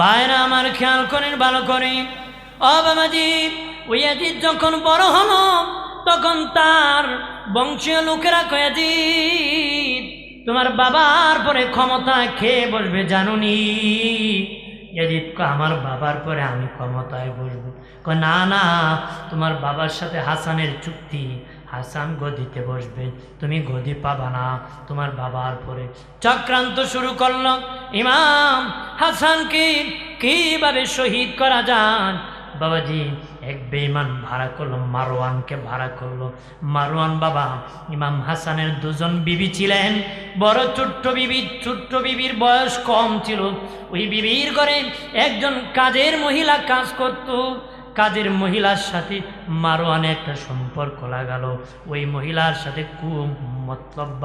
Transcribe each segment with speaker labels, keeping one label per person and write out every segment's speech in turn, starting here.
Speaker 1: ভাইরা আমার খেয়াল করেন ভালো করে। ও বাবাজি, ওই ইয়াজিদ যখন বড় হলো তখন তার বংশীয় লোকেরা কয়ে, ইয়াজিদ তোমার বাবার পরে ক্ষমতা খেয়ে বসবে জানুনি? ইয়াজিদ কয়, আমার বাবার পরে আমি ক্ষমতায় বসবো? কয়, না না, তোমার বাবার সাথে হাসানের চুক্তি, হাসান গদিতে বসবে, তুমি গদি পাবা না তোমার বাবার পরে। চক্রান্ত শুরু করলো ইমাম হাসানকে কিভাবে শহীদ করা যায়। বাবাজি এক বেঈমান ভাড়া করলো, মারওয়ানকে ভাড়া করলো। মারওয়ান বাবা ইমাম হাসানের দুজন বিবি ছিলেন, বড় ছোট্ট বিবি। ছোট্ট বিবির বয়স কম ছিল। ওই বিবির ঘরে একজন কাজের মহিলা কাজ করত। কাজের মহিলার সাথে মারওয়ানে একটা সম্পর্ক লাগালো। ওই মহিলার সাথে মতলব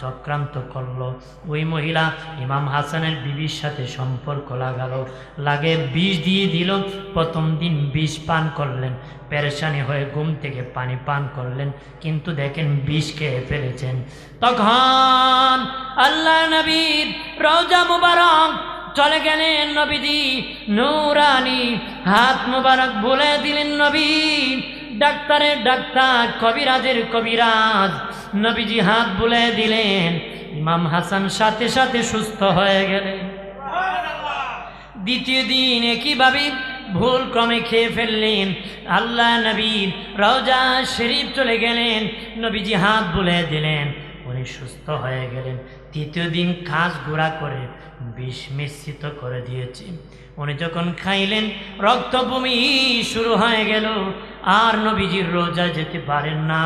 Speaker 1: চক্রান্ত করলো। ওই মহিলা ইমাম হাসানের বিবির সাথে সম্পর্ক লাগালো, লাগে বিষ দিয়ে দিল। প্রথম দিন বিষ পান করলেন, পেরেশানি হয়ে ঘুম থেকে পানি পান করলেন, কিন্তু দেখেন বিষ খেয়ে ফেলেছেন। তখন আল্লাহ নবীর রওজা মুবারক চলে গেলেন। নবীজি নূরানি হাত মুবারক বলে দিলেন, নবী ডাক্তারের ডাক্তার, কবিরাজের কবিরাজ। নবীজি হাত বুলে দিলেন, ইমাম হাসান সাথে সাথে সুস্থ হয়ে গেলেন। দ্বিতীয় দিন একইভাবে ভুল ক্রমে খেয়ে ফেললেন। আল্লাহ নবীর রওজা শরীফ চলে গেলেন, নবীজি হাত বুলে দিলেন, উনি সুস্থ হয়ে গেলেন। তৃতীয় দিন খাস গুঁড়া করে বিষ মিশ্রিত করে দিয়েছে। উনি যখন খাইলেন রক্ত বমি শুরু হয়ে গেল, আর নবীজির রোজা যেতে পারেন না।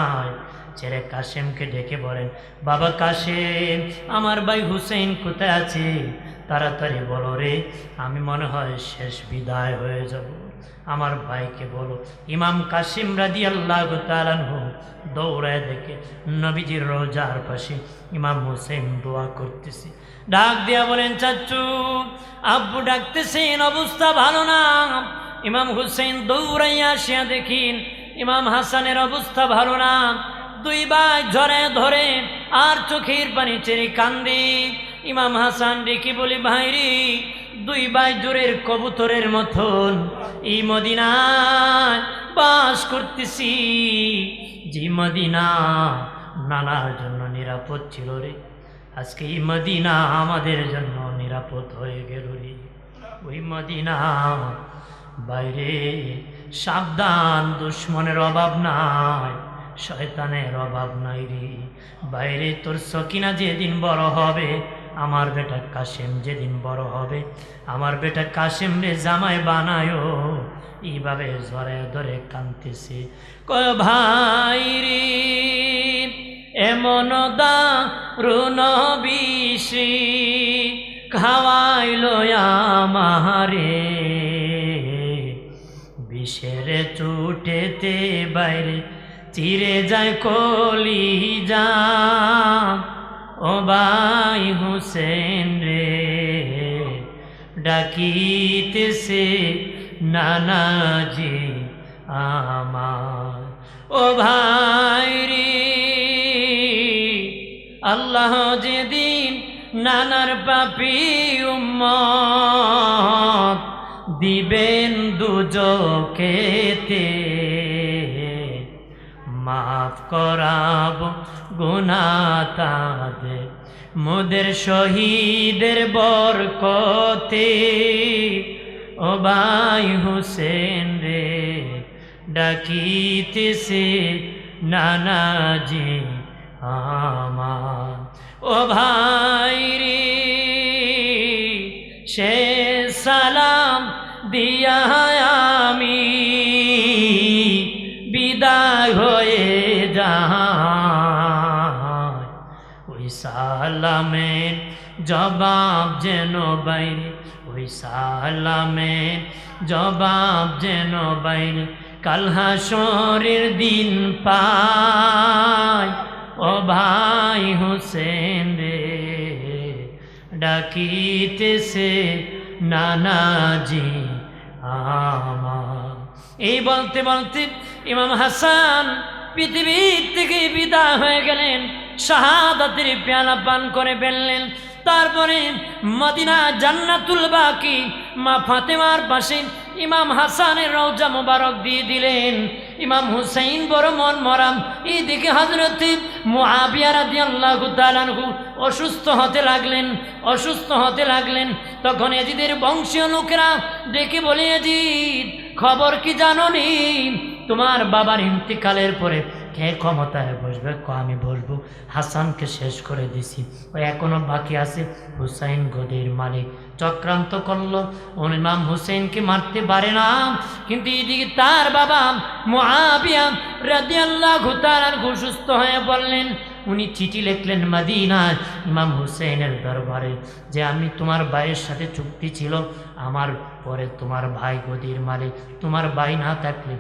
Speaker 1: ছেলে কাশেমকে ডেকে বলেন, বাবা কাশেম, আমার ভাই হুসেন কোথায় আছে? তাড়াতাড়ি বলো রে, আমি মনে হয় শেষ বিদায় হয়ে যাব, আমার ভাইকে বলো। ইমাম কাসিম রাদিয়াল্লাহু তাআলা আনহু দৌড়ায় দেখে নবীজির রোজার পাশে ইমাম হুসেন দোয়া করতেছে। ডাক দিয়া বলেন, চাচু আব্বু ডাকতেছেন, অবস্থা ভালো না। ইমাম হুসেন দৌড়াইয়া আসিয়া দেখিন ইমাম হাসানের অবস্থা ভালো না। দুই ভাই ঝরে ধরে আর চোখের পানি ছেড়ে কান্দে। ইমাম হাসান ডেকে বলি, ভাইরি দুই ভাই জোরের কবুতরের মতন এই মদিনায় বাস করতেছি, যে মদিনা নানার জন্য নিরাপদ ছিল রে, আজকে এই মদিনা আমাদের জন্য নিরাপদ হয়ে গেল রে। ওই মদিনা বাইরে সাবধান, দুশ্মনের অভাব নাই, শয়তানের অভাব নাই রে। বাইরে তোর সকিনা যেদিন বড় হবে, আমার বেটা কাশেম যেদিন বড় হবে, আমার বেটা কাশেম রে জামাই বানায়ো। এইভাবে ধরে ধরে কাঁদতেছে। কয় ভাই রে এমন দারুণ বিষ খাওয়াইলো আমারে, বিষের চুটেতে বাইরে চিরে যায় কলিজা। ও ভাই হুসেন রে ডাকিতেছে নানাজি আমার। ও ভাই রে আল্লাহ যেদিন নানার পাপী উম্মত দিবেন দুজকেতে, মাফ করাব গুনাহ তাদের মোদের শহীদের বরকতে। ও ভাই হুসেন রে ডাকিতেছে নানাজি আমার। ও ভাই রে সে সালাম দিয়া আমি বিদায় হয়ে যায়, ওই সালামের জবাব যেন বাইরে, ওই সালামের জবাব যেন বাইরে কাল হাসরের দিন পায়। ও ভাই হুসেন রে ডাকিতেছে নানাজি আমার। এই বলতে বলতে ইমাম হাসান পৃথিবীর থেকে বিদায় হয়ে গেলেন, শাহাদাতের পেয়ালা পান করে ফেললেন। তারপরে মদিনা জান্নাতুল বাকি মা ফাতেমার পাশে ইমাম হাসানের রওজা মোবারক দিয়ে দিলেন। ইমাম হুসাইন বড় মন মরাম, এইদিকে হযরত মুআবিয়া রাদিয়াল্লাহু তাআলা আনহু অসুস্থ হতে লাগলেন। তখন ইয়াজিদের বংশীয় লোকেরা ডেকে বলে, ইয়াজিদ খবর কি জানোনি? তোমার বাবার ইন্তিকালের পরে কে ক্ষমতায় বসবে? আমি বসবো। হাসানকে শেষ করে দিছি, ও এখনো বাকি আছে। হুসাইন গদির মালিক চক্রান্ত করলো, ইমাম হুসেনকে মারতে পারে না। কিন্তু এদিকে তার বাবা মুআবিয়া রাদিয়াল্লাহু তাআলা সুস্থ হয়ে বললেন। উনি চিঠি লিখলেন মদিনায় ইমাম হুসেনের দরবারে যে আমি তোমার ভাইয়ের সাথে চুক্তি ছিল, আমার পরে তোমার ভাই গদির মালিক, তোমার ভাই না থাকলে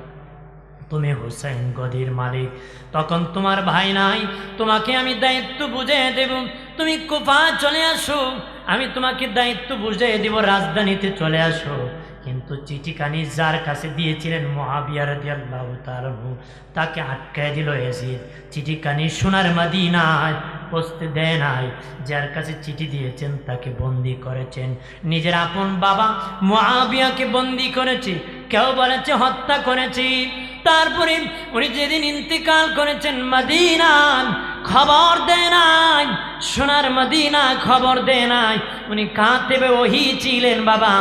Speaker 1: তুমি হুসাইন গদির মালিক। তখন তোমার ভাই নাই, তোমাকে আমি দায়িত্ব বুঝিয়ে দেব, তুমি কুফা চলে আসো, আমি তোমাকে দায়িত্ব বুঝিয়ে দেব, রাজধানীতে চলে আসো। কিন্তু চিঠিখানি যার কাছে দিয়েছিলেন মুআবিয়া রাদিয়াল্লাহু তাআলা তাকে আটকায় দিল ইয়াজিদ। চিঠিখানি সোনার মদিনায় পৌঁছতে দেয় নাই। যার কাছে চিঠি দিয়েছেন তাকে বন্দি করেছেন। নিজের আপন বাবা মুআবিয়াকে বন্দি করেছে, কেউ বলেছে হত্যা করেছে। তারপরে উনি যেদিন ইন্তিকাল করেছেন মদিনায় খবর দেয় নাই, সোনার মদিনা খবর দেয় নাই। উনি কাতেবে ওহী ছিলেন বাবা,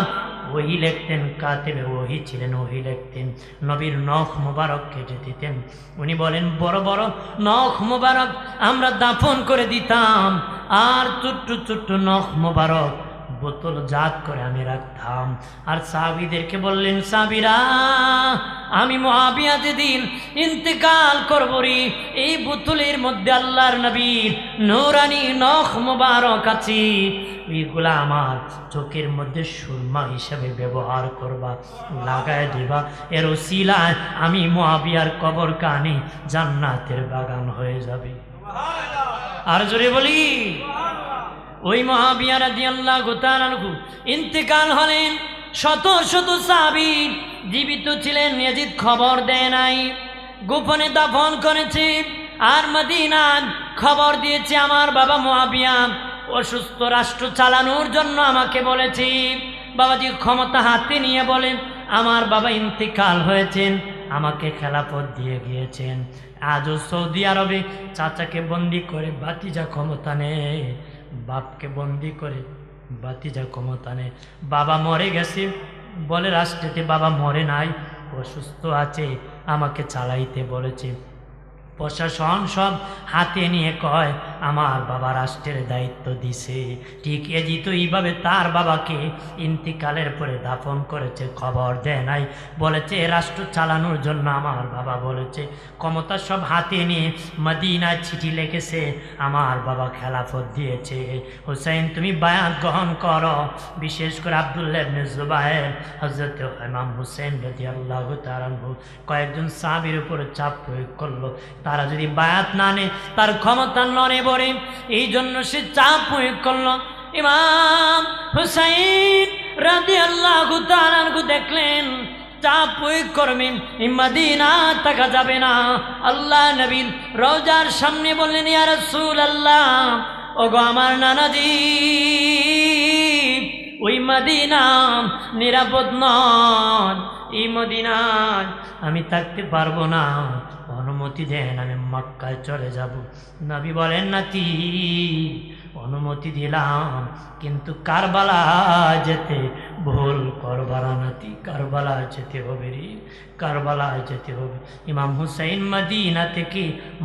Speaker 1: ওহী লিখতেন, কাতেবে ওহী ছিলেন, ওহী লিখতেন। নবীর নখ মোবারক কেটে দিতেন। উনি বলেন বড় বড় নখ মোবারক আমরা দাফন করে দিতাম, আর ছোট্ট ছোট্ট নখ মোবারক বোতল জাত করে আমি রাখতাম। আর সাহাবীদেরকে বললেন, সাহাবীরা আমি মুআবিয়া যেদিন ইন্তেকাল করব রে, এই বোতলের মধ্যে আল্লাহর নবীর নূরানি নখ মোবারক আছে, এইগুলা আমার চোখের মধ্যে সুরমা হিসাবে ব্যবহার করবা, লাগায় দিবা। এর ওসিলায় আমি মুআবিয়ার কবর কানে জান্নাতের বাগান হয়ে যাবে। আর জোরে বলি, ওই মুআবিয়া রাদিয়াল্লাহু তাআলা আনহু ইন্তেকাল হলেন। শত শত সাহাবী জীবিত ছিলেন, ইয়াজিদ খবর দেয় নাই, গোপনে দাফন করেছে। আর মদিনায় খবর দিয়েছে আমার বাবা মুআবিয়া অসুস্থ, রাষ্ট্র চালানোর জন্য আমাকে বলেছে। বাবাজি ক্ষমতা হাতে নিয়ে বলেন, আমার বাবা ইন্তেকাল হয়েছেন, আমাকে খেলাফত দিয়ে গিয়েছেন। আজও সৌদি আরবে চাচাকে বন্দি করে ভাতিজা ক্ষমতা নেয়, বাপকে বন্দি করে ভাতিজা ক্ষমতা নেয়। বাবা মরে গেছে বলে রাষ্ট্রেতে, বাবা মরে নাই, অসুস্থ আছে, আমাকে চালাইতে বলেছে। প্রশাসন সব হাতে নিয়ে কয় আমার বাবা রাষ্ট্রের দায়িত্ব দিছে। ঠিক ইয়াজিদ এইভাবে তার বাবাকে ইন্তিকালের পরে দাফন করেছে, খবর দেয় নাই, বলেছে রাষ্ট্র চালানোর জন্য আমার বাবা বলেছে। ক্ষমতা সব হাতে নিয়ে মদিনায় চিঠি লিখেছে, আমার বাবা খেলাফত দিয়েছে, হুসাইন তুমি বায়াত গ্রহণ করো। বিশেষ করে আব্দুল্লাহ ইবনে জুবায়ের, হযরত ইমাম হুসেন রাদিয়াল্লাহু তাআলা আনহু কয়েকজন সাহাবীর উপর চাপ প্রয়োগ করলো, তারা যদি বায়াত না নেয় তার ক্ষমতা নড়ে বড়ে। এই জন্য সে চাপ প্রয়োগ করলো। ইমাম হুসাইন রাদিয়াল্লাহু তাআলা আনহু দেখলেন চাপ প্রয়োগ করবেন, মদিনা থাকা যাবে না। আল্লাহ নবীর রওজার সামনে বললেন, ইয়া রাসূলুল্লাহ, ওগো আমার নানাজি, ওই মদিনা নিরাপদ নয়, এই মদিনায় আমি থাকতে পারবো না, অনুমতি দেন, আমি মক্কায় চলে যাব। নবী বলেন, নাতি অনুমতি দিলাম, কিন্তু কারবালা যেতে ভুল করবার নাতি, কারবালা যেতে হবে রে, কারবালা যেতে হবে। ইমাম হুসাইন মদিনা থেকে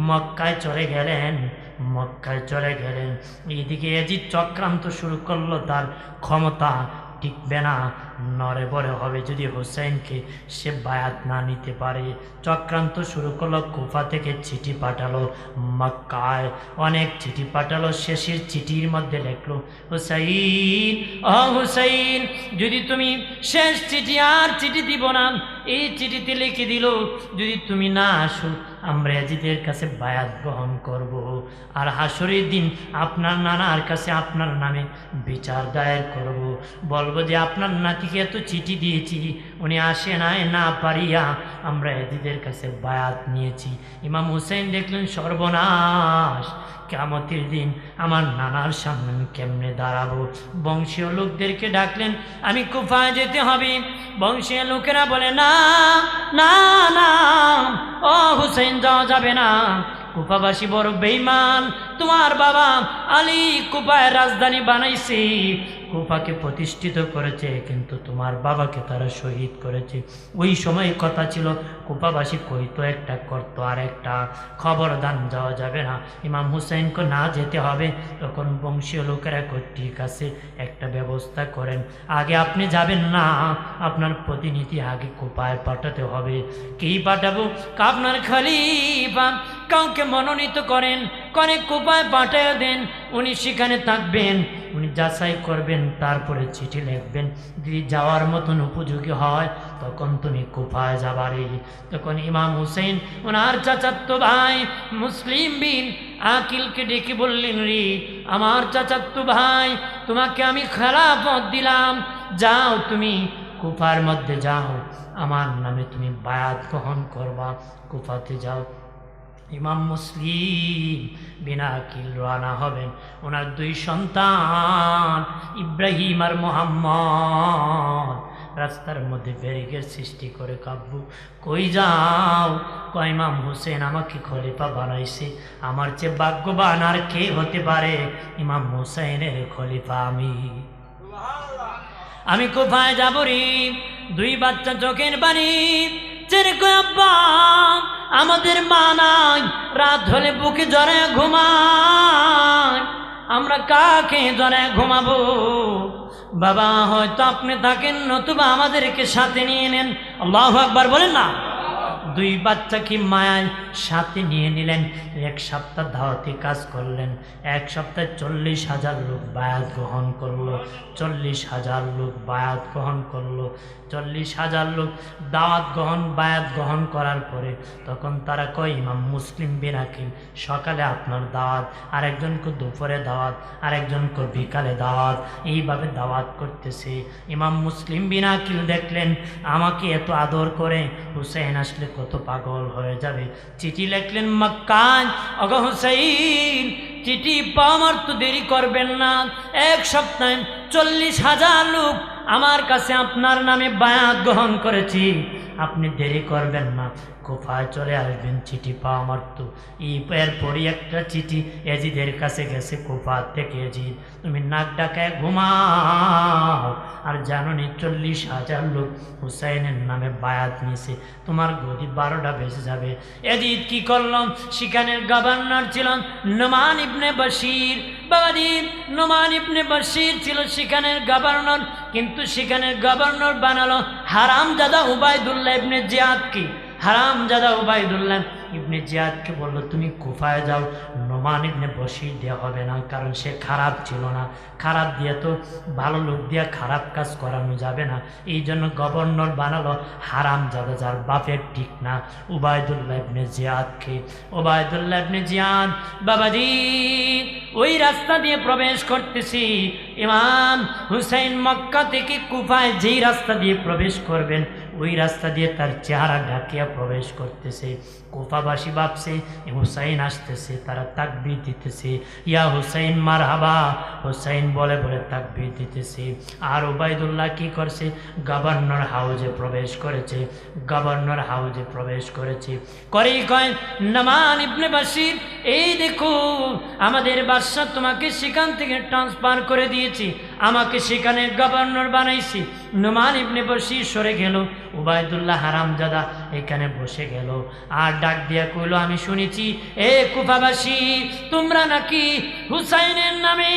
Speaker 1: মক্কায় চলে গেলেন, মক্কায় চলে গেলেন। এইদিকে ইয়াজিদ চক্রান্ত শুরু করলো, তার ক্ষমতা টিকবে না, নড়ে বড়ে হবে যদি হুসাইনকে সে বায়াত না নিতে পারে। চক্রান্ত শুরু করলো, কুফা থেকে চিঠি পাঠালো মক্কায়, অনেক চিঠি পাঠালো। শেষের চিঠির মধ্যে লিখলো, হুসাইন ও হুসাইন, যদি তুমি শেষ চিঠি, আর চিঠি দিব না, এই চিঠিতে লিখে দিল, যদি তুমি না আসো আমরা ইয়াজিদের কাছে বায়াত গ্রহণ করব, আর হাসরের দিন আপনার নানার কাছে আপনার নামে বিচার দায়ের করব, বলবো যে আপনার নাতিকে এত চিঠি দিয়েছি, উনি আসে নাই, না পারিয়া আমরা ইয়াজিদের কাছে বায়াত নিয়েছি। ইমাম হুসাইন দেখলেন সর্বনাশ, কিয়ামতের দিন আমার নানার সামনে আমি কেমনে দাঁড়াবো। বংশীয় লোকদেরকে ডাকলেন, আমি কুফায় যেতে হবে। বংশীয় লোকেরা বলে, না না না, ও হুসাইন যাওয়া যাবে না, কুফাবাসী বড় বেঈমান, তোমার বাবা আলী কুফায় রাজধানী বানাইছে, কুফাকে প্রতিষ্ঠিত করেছে, কিন্তু তোমার বাবাকে তারা শহীদ করেছে। ওই সময় কথা ছিল কুফাবাসী কইতো একটা করতো আর একটা, খবরদার যাওয়া যাবে না। ইমাম হুসাইনকে না যেতে হবে। তখন বংশীয় লোকেরা কই, ঠিক আছে, একটা ব্যবস্থা করেন, আগে আপনি যাবেন না, আপনার প্রতিনিধি আগে কুফায় পাঠাতে হবে। কি পাঠাবো? আপনার খলিফা কাউকে মনোনীত করেন, করে কুফায় পাঠিয়ে দেন, উনি সেখানে থাকবেন, উনি যাচাই করবেন, তারপরে চিঠি লিখবেন, যদি যাওয়ার মতন উপযোগী হয় তখন তুমি কুফায় যাবারে। তখন ইমাম হুসেন ওনার চাচাতো ভাই মুসলিম বিন আকিলকে ডেকে বললেন, রে আমার চাচাতো ভাই, তোমাকে আমি খেলাফত দিলাম, যাও তুমি কুফার মধ্যে যাও, আমার নামে তুমি বায়াত গ্রহণ করবা, কুফাতে যাও। ইমাম মুসলিম বিন আকিল রানা হবেন, ওনার দুই সন্তান ইব্রাহিম আর মোহাম্মদ রাস্তার মধ্যে ব্যারিকেড সৃষ্টি করে কাব্বু, কই যাও? কয় ইমাম হুসেন আমাকে খলিফা বানাইছে, আমার চেয়ে ভাগ্যবান আর কে হতে পারে? ইমাম হুসেনের খলিফা আমি কোথায় যাব রে? দুই বাচ্চা চোখের বাণী চেনে কয়, আব্বা আমাদের মা নাই, রাত হলে বুকে জ্বরে ঘুমায়, আমরা কাকে জ্বরে ঘুমাবো? বাবা হয়তো আপনি থাকেন, নতুবা আমাদেরকে সাথে নিয়ে নেন। আল্লাহু আকবার বলেন না। দুই বাচ্চা কি মায়ায় সাথে নিয়ে নিলেন। এক সপ্তাহ দাওয়াতি কাজ করলেন, এক সপ্তাহে 40,000 লোক বায়াত গ্রহণ করলো, 40,000 লোক বায়াত গ্রহণ করলো, 40,000 লোক দাওয়াত গ্রহণ বায়াত গ্রহণ করার পরে তখন তারা কয়, ইমাম মুসলিম বিন আকিল সকালে আপনার দাওয়াত, আরেকজনকে দুপুরে দাওয়াত, আরেকজনকে বিকালে দাওয়াত, এইভাবে দাওয়াত করতেছে। ইমাম মুসলিম বিন আকিল দেখলেন আমাকে এত আদর করে, হুসেন আসলে কত পাগল হয়ে যাবে। চিঠি লিখলেন মক্কায়, ওগো হুসাইন চিঠি পাওয়ার তো দেরি করবেন না, এক সপ্তাহে 40,000 লোক আমার কাছে আপনার নামে বায়াত গ্রহণ করেছি, আপনি দেরি করবেন না, কুফায় চলে আসবেন, চিঠি পাওয়া মারতো। এরপরই একটা চিঠি এজিদের কাছে গেছে কুফা থেকে, এজিদ তুমি নাক ডাকায় ঘুমাও, আর জানো নি 40,000 লোক হুসাইনের নামে বায়াত নিয়েছে, তোমার গদি 12টা বেজে যাবে। এজিদ কি করলাম, সেখানের গভর্নর ছিলেন নোমান ইবনে বশির। বাবাজি নোমান ইবনে বশির ছিল সেখানের গভর্নর, কিন্তু সেখানের গভর্নর বানালো হারামজাদা উবাইদুল্লাহ ইবনে জিয়াদকে। হারামজাদা উবাইদুল্লাহ ইবনে জিয়াদকে বললো তুমি কুফায় যাও, নোমান ইবনে বশির দেওয়া হবে না, কারণ সে খারাপ ছিল না, খারাপ দিয়ে তো ভালো লোক দিয়ে খারাপ কাজ করানো যাবে না, এই জন্য গভর্নর বানালো হারামজাদা যার বাপের ঠিক না, উবাইদুল্লাহ ইবনে জিয়াদকে। উবাইদুল্লাহ ইবনে জিয়াদ বাবাজি ওই রাস্তা দিয়ে প্রবেশ করতেছি। ইমাম হুসাইন মক্কা থেকে কুফায় যেই রাস্তা দিয়ে প্রবেশ করবেন ওই রাস্তা দিয়ে তার চেহারা ঢাকিয়া প্রবেশ করতেছে। কুফাবাসী ভাবছে হুসাইন আসতেছে, তারা তাকবীর দিতেছে, ইয়া হুসাইন মারহাবা, হুসাইন বলে বলে তাকবীর দিতেছে। আর উবাইদুল্লাহ কি করছে, গভর্নর হাউজে প্রবেশ করেছে, গভর্নর হাউজে প্রবেশ করেছে, করেই কয় নোমান ইবনে বশির এই দেখো আমাদের বাদশা তোমাকে সেখান থেকে ট্রান্সফার করে দিয়েছি, আমাকে সেখানে গভর্নর বানাইছি। নোমান ইবনে বশির সরে গেল, উবাইদুল্লাহ হারামজাদা এখানে বসে গেল, আর ডাক দিয়া কইল আমি শুনেছি এ কুফাবাসী তোমরা নাকি হুসাইনের নামে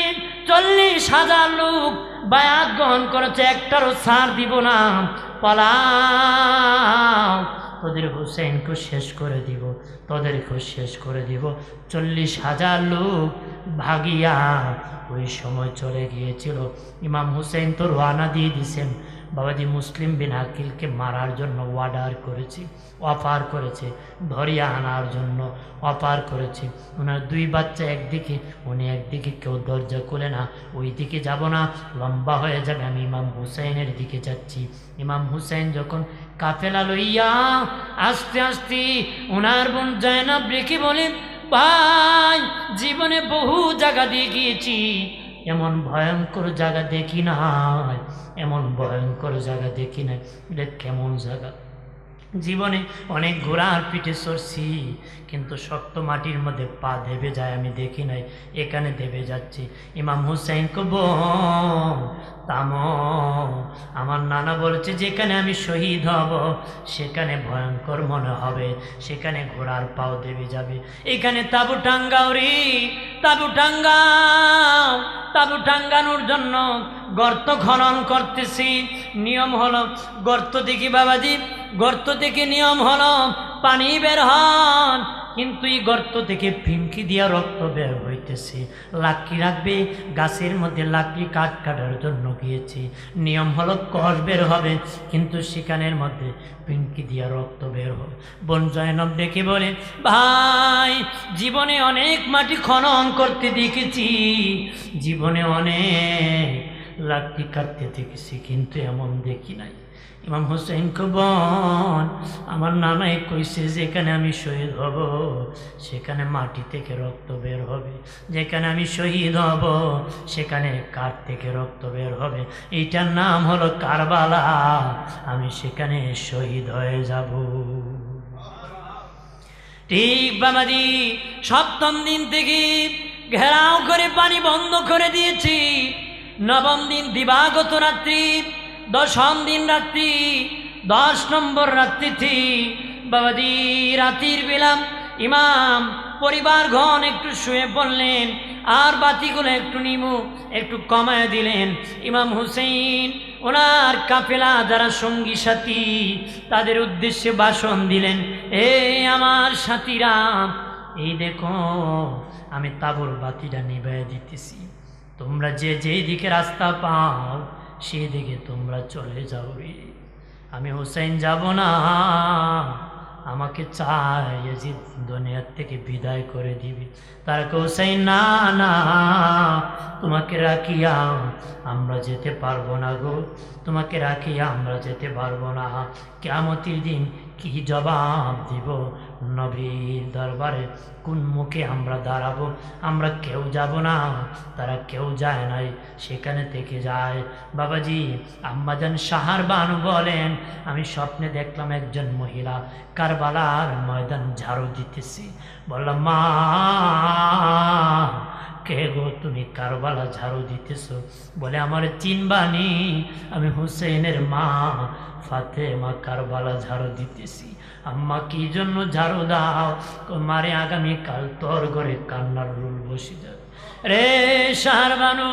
Speaker 1: 40,000 লোক বায়াত গ্রহণ করেছে, একটারও ছাড় দিব না, পালাও, তোদের হুসাইনকে শেষ করে দিব, তোদেরকেও শেষ করে দিব। 40,000 লোক ভাগিয়া ওই সময় চলে গিয়েছিল। ইমাম হুসাইন তো রওনা দিয়ে দিছেন বাবাজি মুসলিম বিন আকিলকে মারার জন্য অফার করেছে, ধরিয়ে আনার জন্য অফার করেছে। ওনার 2 বাচ্চা একদিকে, উনি একদিকে, কেউ দরজা খুলে না, ওই দিকে যাব না, লম্বা হয়ে যাবে, আমি ইমাম হুসাইনের দিকে যাচ্ছি। ইমাম হুসাইন যখন কাফেলা লইয়া আস্তে আস্তে ওনার বোন জয়নব রেখে বলেন, ভাই জীবনে বহু জায়গা দিয়ে গিয়েছি, এমন ভয়ঙ্কর জায়গা দেখি নাই, এমন ভয়ঙ্কর জায়গা দেখি নাই। এটা কেমন জায়গা? জীবনে অনেক ঘোড়ার পিঠে চড়ছি, কিন্তু শক্ত মাটির মধ্যে পা দেবে যায় আমি দেখি নাই, এখানে দেবে যাচ্ছি। ইমাম হুসাইন কব থামো, আমার নানা বলেছে যেখানে আমি শহীদ হব সেখানে ভয়ঙ্কর মনে হবে, সেখানে ঘোড়ার পাও দেবে যাবে, এখানে তাবু টাঙ্গাও রে, তাবু টাঙ্গাও। তাবু টাঙ্গানোর জন্য গর্ত খনন করতেছি। নিয়ম হলো গর্ত দেখি বাবাজি, গর্ত থেকে নিয়ম হলো পানি বের হন, কিন্তু এই গর্ত থেকে ফিনকি দিয়া রক্ত বের হইতেছে। লাকড়ি রাখবে, গাছের মধ্যে লাকড়ি কাটার জন্য গিয়েছি, নিয়ম হলো কষ বের হবে, কিন্তু সেখানের মধ্যে ফিনকি দিয়া রক্ত বের হবে। বোন জয়নব ডেকে বলে, ভাই জীবনে অনেক মাটি খনন করতে দেখেছি, জীবনে অনেক লাকড়ি কাটতে দেখেছি, কিন্তু এমন দেখি নাই। ইমাম হুসাইন বোন আমার নানাই কইছে যেখানে আমি শহীদ হব সেখানে মাটি থেকে রক্ত বের হবে, যেখানে আমি শহীদ হব সেখানে কাঠ থেকে রক্ত বের হবে, এইটার নাম হলো কারবালা, আমি সেখানে শহীদ হয়ে যাব। ঠিক বাবাজি 7ম দিন থেকে ঘেরাও করে পানি বন্ধ করে দিয়েছি। 9ম দিন দিবাগত রাত্রি, 10ম দিন রাত্রি, 10 নম্বর রাত্রিতে বাবাজি রাতের বেলা ইমাম পরিবারগণ একটু শুয়ে পড়লেন, আর বাতিগুলো একটু একটু কমায় দিলেন। ইমাম হুসাইন ওনার কাফেলা যারা সঙ্গী সাথী তাদের উদ্দেশ্যে ভাষণ দিলেন, আমার সাথীরা, এই দেখো আমি তাবুর বাতিটা নিভাইয়া দিতেছি, তোমরা যে দিকে রাস্তা পাও সেই দিকে তোমরা চলে যাও রে, আমি হুসাইন যাব না, আমাকে চাই ইয়াজিদ দুনিয়ার থেকে বিদায় করে দিবি। তারা হুসাইন না না, তোমাকে রাখিয়া আমরা যেতে পারবো না গো, তোমাকে রাখিয়া আমরা যেতে পারবো না। কিয়ামতের দিন কি জবাব দিব নবীর দরবারে, কোন মুখে আমরা দাঁড়াবো? আমরা কেউ যাব না, তারা কেউ যায় নাই, সেখানে থেকে যায়। বাবাজি আম্মাজান শাহার বানু বলেন, আমি স্বপ্নে দেখলাম একজন মহিলা কারবালার ময়দান ঝাড়ু দিতেছি। বললাম, মা কে গো তুমি কারবালা ঝাড়ু দিতেছ? বলে, আমার চিনবানি, আমি হুসেনের মা ফাতেমা কারবালা ঝাড়ু দিতেছি। আম্মা কি জন্য ঝাড়ু দাও? মারে আগামীকাল তোর ঘরে কান্নার রুল বসে যাবে রে শাহরবানু,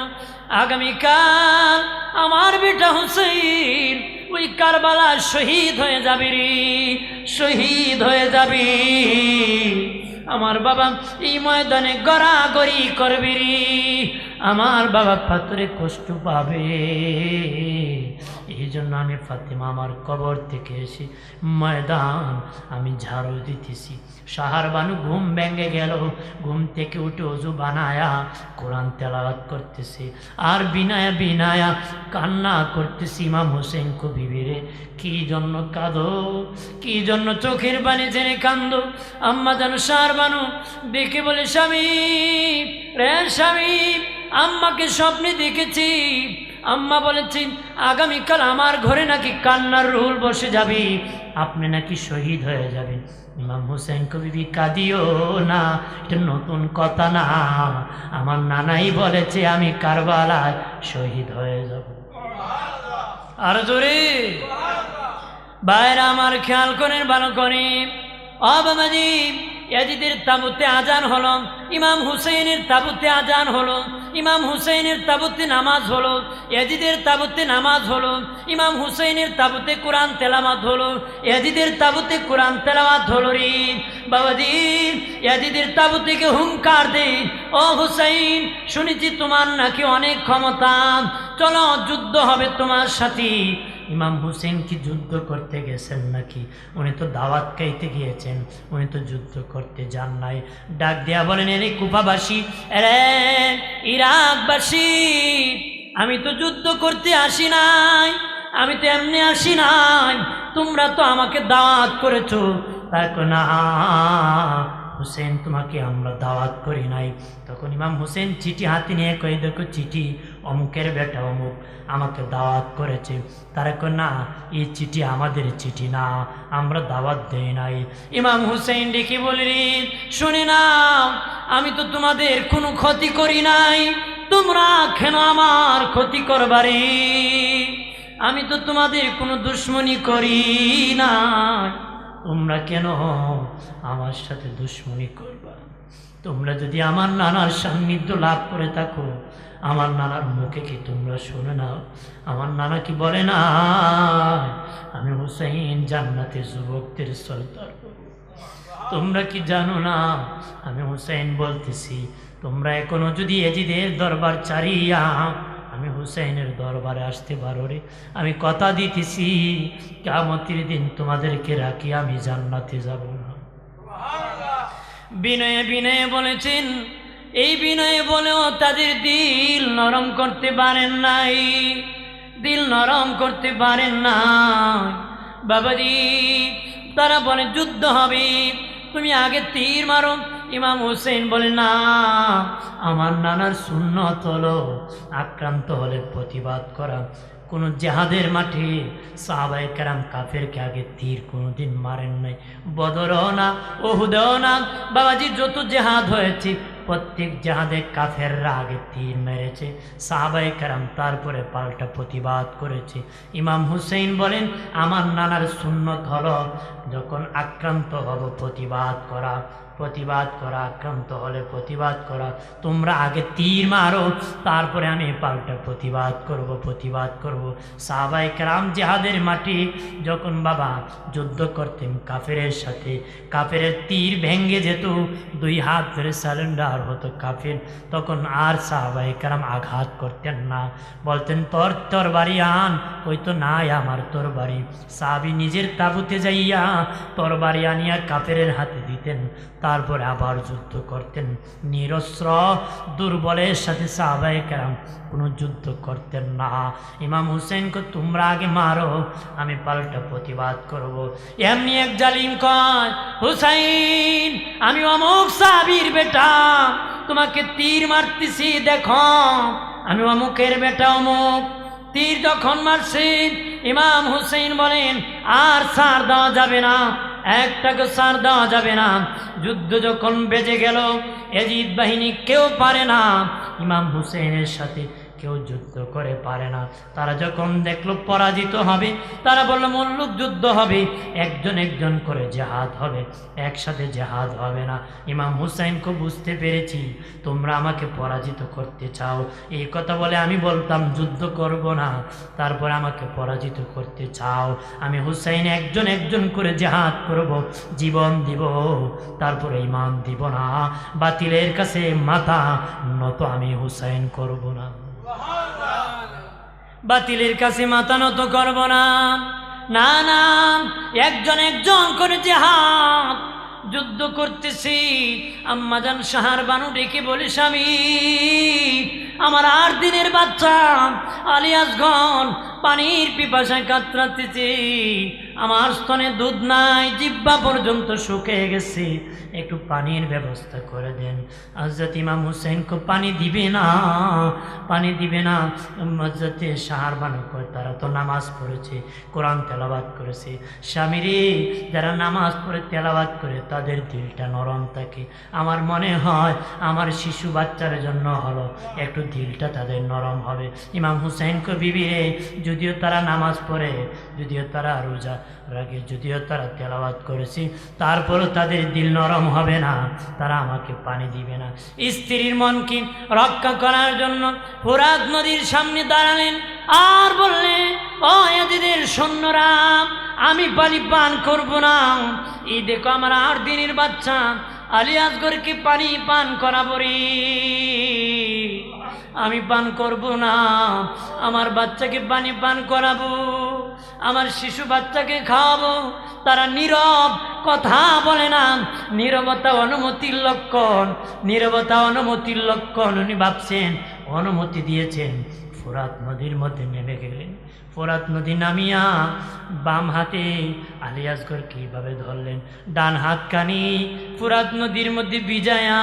Speaker 1: আগামীকাল আমার বেটা হুসেন ওই কারবালা শহীদ হয়ে যাবে রে, শহীদ হয়ে যাবে। আমার বাবা এই ময়দানে গড়াগড়ি করবে রে, আমার বাবা পাথরে কষ্ট পাবে। এই জন্য আমি ফাতেমা আমার কবর থেকে এসে ময়দান আমি ঝাড়ু দিতেছি। শাহার বানু ঘুম ভেঙে গেল, ঘুম থেকে উঠে ওযু বানায়া কোরআন তেলাওয়াত করতেছে, আর বিনায়া বিনায়া কান্না করতেছি। ইমাম হোসেন কো বিবিরে কি জন্য কাঁদো, কি জন্য চোখের পানি ছেড়ে কান্দো? আম্মা যেন শাহার বানু দেখে বলে, স্বামী রে স্বামী, আম্মাকে স্বপ্নে দেখেছি, আম্মা বলেছেন আগামীকাল আমার ঘরে নাকি কান্নার রুল বসে যাবে, আপনি নাকি শহীদ হয়ে যাবেন। ইমাম হুসাইন কবি কাঁদিও না, এটা নতুন কথা না, আমার নানাই বলেছে আমি কারবালায় শহীদ হয়ে যাব। আর জোরে বাইরে আমার খেয়াল করেন, ভালো করে। ও বাবাজি ইয়াজিদের তাবুতে আজান হলো, ইমাম হুসেনের তাবুতে আজান হলো, ইমাম হুসেনের তাবুতে নামাজ হলো, ইয়াজিদের তাবুতে নামাজ হলো, ইমাম হুসেনের তাবুতে কোরআন তেলাওয়াত হলো, ইয়াজিদের তাবুতে কোরআন তেলাওয়াত হলো রে বাবাজি। ইয়াজিদের তাবু থেকে হুঙ্কার দে, ও হুসাইন শুনেছি তোমার নাকি অনেক ক্ষমতা, চলো যুদ্ধ হবে তোমার সাথে। ইমাম হুসেন কি যুদ্ধ করতে গেছেন নাকি? উনি তো দাওয়াত খাইতে গিয়েছেন, উনি তো যুদ্ধ করতে যান নাই। ডাক দেয়া বলেন, এরে কুফাবাসী, এরে ইরাকবাসী, আমি তো যুদ্ধ করতে আসি নাই, আমি তো এমনি আসি নাই, তোমরা তো আমাকে দাওয়াত করেছো। তাকে না হুসেন, তোমাকে আমরা দাওয়াত করি নাই। তখন ইমাম হুসেন চিঠি হাতে নিয়ে কই, দেখো চিঠি, অমুকের বেটা অমুক আমাকে দাওয়াত করেছে। তারা কয় না, এই চিঠি আমাদের চিঠি না, আমরা দাওয়াত দেই নাই। ইমাম হুসেন ডেকে বললেন, শুনে নাও, আমি তো তোমাদের কোনো ক্ষতি করি নাই, তোমরা কেন আমার ক্ষতি করবারে? আমি তো তোমাদের কোনো দুশ্মনী করি না, তোমরা কেন আমার সাথে দুশ্মনী করবা? তোমরা যদি আমার নানার সান্নিধ্য লাভ করে থাকো, আমার নানার মুখে কি তোমরা শুনে নাও? আমার নানা কি বলে না, আমি হুসাইন জান্নাতের যুবকদের সর্দার। তোমরা কি জানো না? আমি হুসাইন বলতেছি, তোমরা এখনো যদি এজিদের দরবার ছাড়িয়া আমি হুসাইনের দরবারে আসতে পারো রে, আমি কথা দিতেছি কিয়ামতের দিন তোমাদেরকে রাখি আমি জান্নাতে যাব না। বিনয়ে বিনয়ে বলেছেন, এই বিনয়ে বলেও তাদের দিল নরম করতে পারেন নাই, দিল নরম করতে পারেন নাই। বাবাজি, তারা বলে যুদ্ধ হবে, তুমি আগে তীর মারো। ইমাম হুসেন বলে, না, আমার নানার সুন্নত হলো আক্রান্ত হলে প্রতিবাদ করা। কোনো জেহাদের মাঠে সাহাবায়ে কেরাম কাফেরকে আগে তীর কোনোদিন মারেন নাই। বদরও না, উহুদও না, বাবাজি যত জেহাদ হয়েছে প্রত্যেক জেহাদে কাফেররা আগে তীর মেরেছে, সাহাবায়ে কেরাম তারপরে পাল্টা প্রতিবাদ করেছে। ইমাম হুসেন বলেন, আমার নানার সুন্নত হলো যখন আক্রান্ত হব প্রতিবাদ করা, প্রতিবাদ করা, আক্রান্ত হলে প্রতিবাদ করা। তোমরা আগে তীর মারো, তারপরে আমি পাল্টা প্রতিবাদ করব, প্রতিবাদ করব। সাহাবায়ে কেরাম জিহাদের মাটি যখন বাবা যুদ্ধ করতেন কাফেরের সাথে, কাফেরের তীর ভেঙ্গে যেত, দুই হাত ধরে সারেন্ডার হতো কাফের, তখন আর সাহাবায়ে কেরাম আঘাত করতেন না, বলতেন তোর তরবারি আন, হয়তো নাই আমার তরবারি। সাহাবী নিজের তাবুতে যাইয়া তরবারি আনিয়া কাফেরের হাতে দিতেন, তারপরে আবার যুদ্ধ করতেন। নিরস্ত্র দুর্বলের সাথে সাহাবায়ে কেরাম কোনো যুদ্ধ করতেন না। ইমাম হুসেনকে তোমরা আগে মারো, আমি পাল্টা প্রতিবাদ করব। এমনি এক জালিম কয়, হুসাইন, আমি অমুক সাহাবীর বেটা, তোমাকে তীর মারতেছি দেখো, আমি অমুকের বেটা অমুক। তীর যখন মারছে, ইমাম হুসেন বলেন, আর ছাড় দেওয়া যাবে না, একটাকে ছাড় দেওয়া যাবে না। যুদ্ধ যখন বেজে গেল, এজিদ বাহিনী কেউ পারে না ইমাম হুসেনের সাথে, কেউ যুদ্ধ করে পারে না। তারা যখন দেখলো পরাজিত হবে, তারা বলল মল্লুক যুদ্ধ হবে, একজন একজন করে জেহাদ হবে, একসাথে জেহাদ হবে না। ইমাম হুসাইনকে বুঝতে পেরেছি, তোমরা আমাকে পরাজিত করতে চাও, এই কথা বলে আমি বলতাম যুদ্ধ করব না, তারপর আমাকে পরাজিত করতে চাও, আমি হুসাইন একজন একজন করে জেহাদ করব, জীবন দিব, তারপরে ইমান দিব না, বাতিলের কাছে মাথা নত আমি হুসাইন করব না, বাতিলের কাছে মাথা নত করব না। না না, একজন একজন করে জিহাদ যুদ্ধ করতেছি। আম্মাজান শাহার বানু ডেকে বলে, স্বামী, আমার 8 দিনের বাচ্চা আলিয়াসগণ পানির পিপাসায় কাতরাতেছে, আমার স্তনে দুধ নাই, জিহ্বা পর্যন্ত শুকিয়ে গেছে, একটু পানির ব্যবস্থা করে দেন। হযরত ইমাম হুসেনকে পানি দিবে না, পানি দিবে না। হযরত শাহার বানু কয়, তারা তো নামাজ পড়েছে, কোরআন তেলাওয়াত করেছে। স্বামীরে, যারা নামাজ পড়ে তেলাওয়াত করে তাদের দিলটা নরম থাকে, আমার মনে হয় আমার শিশু বাচ্চার জন্য হলো একটু দিলটা তাদের নরম হবে। ইমাম হুসেনকে বিবিরে, যদিও তারা নামাজ পড়ে, যদিও তারা রোজা রাখে, যদিও তারা তেলাওয়াত করেছে, তারপরও তাদের দিল নরম হবে না, তারা আমাকে পানি দিবে না। স্ত্রীর মনকে রক্ষা করার জন্য ফোরাত নদীর সামনে দাঁড়ালেন আর বললেন, ও ইয়াজিদের সৈন্যরা, আমি পানি পান করব না, এই দেখো আমার 8 দিনের বাচ্চা আলিয়াসগরকে পানি পান করাবো রে, আমি পান করব না, আমার বাচ্চাকে পানি পান করাবো। আমার শিশু বাচ্চাকে খাওয়াবো। তারা নীরব, কথা বলে না। নীরবতা অনুমতির লক্ষণ, নীরবতা অনুমতির লক্ষণ। উনি ভাবছেন, অনুমতি দিয়েছেন, ফোরাত নদীর মধ্যে নেমে গেলেন। ফোরাত নদী নামিয়া বাম হাতে আলী আসগর কীভাবে ধরলেন, ডান হাত কানি ফোরাত নদীর মধ্যে ভিজায়া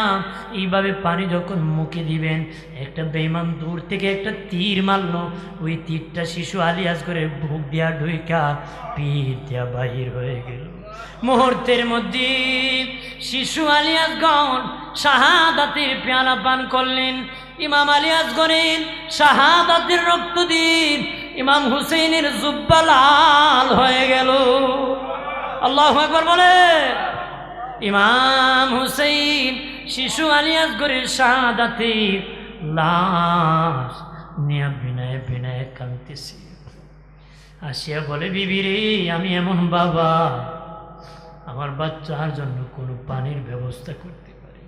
Speaker 1: এইভাবে পানি যখন মুখে দিবেন, একটা বেঈমান দূর থেকে একটা তীর মারলো। ওই তীরটা শিশু আলী আসগরের বুক দিয়া ঢুইকা পিঠ দিয়া বাহির হয়ে গেল। মুহূর্তের মধ্যে শিশু আলী আসগর শাহাদাতের পেয়ালা পান করলেন। ইমাম আলী আসগরের শাহাদাতের রক্ত দিন ইমাম হুসেইনের জুব্বা লাল হয়ে গেল। আল্লাহু আকবার বলে। ইমাম হুসেইন শিশু আলী আসগরের শাহাদাতের লাশ নিয়ে বিনয়ে বিনয়ে কাঁদতেছে। আসিয়া বলে, বিবি রে, আমি এমন বাবা, আমার বাচ্চার জন্য কোনো পানির ব্যবস্থা করতে পারি।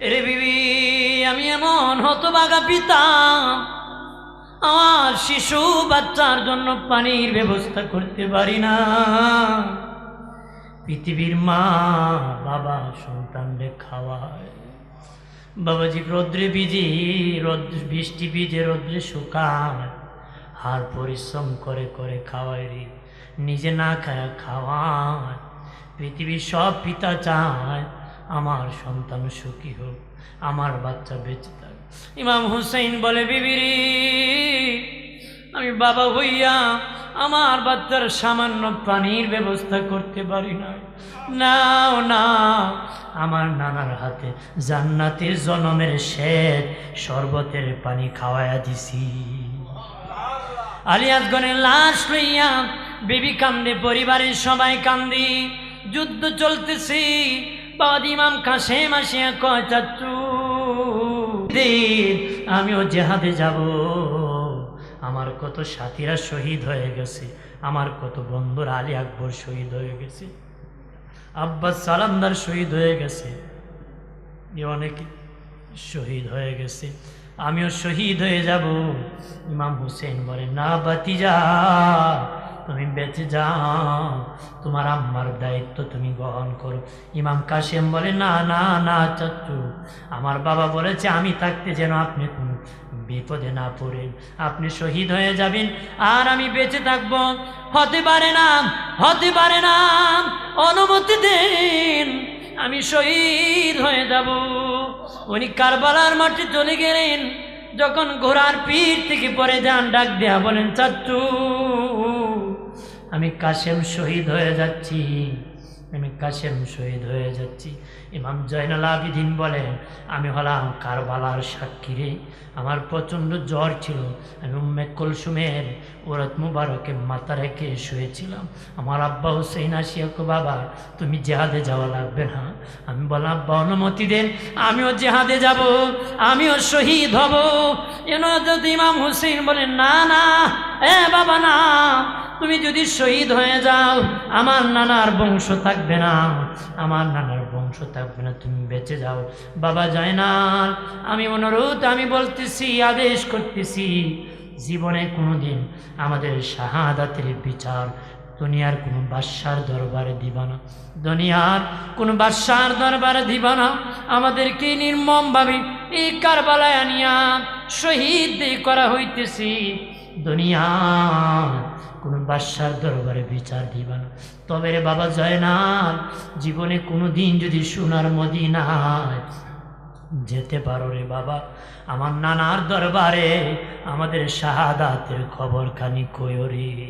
Speaker 1: এরে বিবি, আমি এমন হতভাগা পিতা, আমার শিশু বাচ্চার জন্য পানির ব্যবস্থা করতে পারি না। পৃথিবীর মা বাবা সন্তানকে খাওয়ায়, বাবাজি রৌদ্রে ভিজে, বৃষ্টি ভিজে রৌদ্রে শুকায়, আর পরিশ্রম করে করে খাওয়ায় রে, নিজে না খায় খাওয়ায়। পৃথিবীর সব পিতা চায় আমার সন্তান সুখী হোক, আমার বাচ্চা বেঁচে থাক। ইমাম হুসাইন বলে, বিবিরি, আমি বাবা হইয়া আমার বাচ্চার সামান্য পানির ব্যবস্থা করতে পারি না। নাও না, আমার নানার হাতে জান্নাতের জনমের শেষ শরবতের পানি খাওয়াইয়া দিছি। আলী আসগরের লাশ লইয়া বিবি কান্দে, পরিবারের সবাই কান্দি। যুদ্ধ চলতেছি, বাবা ইমাম কাসেম আসিয়া কয়, চাচু আমিও জেহাদে যাব। আমার কত সাথীরা শহীদ হয়ে গেছে, আমার কত বন্ধুরা, আলী আকবর শহীদ হয়ে গেছে, আব্বাস সালামদার শহীদ হয়ে গেছে, অনেকে শহীদ হয়ে গেছে, আমিও শহীদ হয়ে যাব। ইমাম হুসেন বলে, না বাতিজা, তুমি বেঁচে যাও, তোমার আম্মার দায়িত্ব তুমি গ্রহণ করো। ইমাম কাসেম বলে, না না না চাচু, আমার বাবা বলেছে আমি থাকতে যেন আপনি কোনো বিপদে না পড়েন, আপনি শহীদ হয়ে যাবেন আর আমি বেঁচে থাকবো। হতে পারে না, হতে পারে না, অনুমতি দেন, আমি শহীদ হয়ে যাব। উনি কারবালার মাঠে চলে গেলেন। যখন ঘোড়ার পিঠ থেকে পরে যান, ডাক দেয়া বলেন, চাচু আমি কাসেম শহীদ হয়ে যাচ্ছি, আমি কাসেম শহীদ হয়ে যাচ্ছি। ইমাম জয়নাল আবিদিন বলেন, আমি হলাম কারবালার সাক্ষী রে, আমার প্রচণ্ড জ্বর ছিল, আমি উম্মে কুলসুমের ওরত মুবারকে মাথা রেখে শুয়েছিলাম। আমার আব্বা হুসেইন আসিয়া কো, বাবা তুমি জেহাদে যাওয়া লাগবে না। আমি বললাম, আব্বা অনুমতি দেন, আমিও জেহাদে যাব, আমিও শহীদ হব। এন যদি ইমাম হুসেইন বলেন, না না এ বাবা না, তুমি যদি শহীদ হয়ে যাও আমার নানার বংশ থাকবে না, আমার নানার বংশ থাকবে না, তুমি বেঁচে যাও। বাবা জয়নাল, আমি অনুরোধ, আমি বলতেছি, আদেশ করতেছি, জীবনে কোনোদিন আমাদের শাহাদাতের বিচার দুনিয়ার কোনো বাদশার দরবারে দিবা না, দুনিয়ার কোনো বাদশার দরবারে দিবা না। আমাদেরকে নির্মমভাবে এই কারবালায় আনিয়া শহীদ করা হইতেছি, দুনিয়ার কোনো বাদশার দরবারে বিচার দিবা না। তবে রে বাবা জয়নাল, জীবনে কোনো দিন যদি সোনার মদিনায় যেতে পারো রে বাবা, আমার নানার দরবারে আমাদের শাহাদাতের খবর খানি কইও রে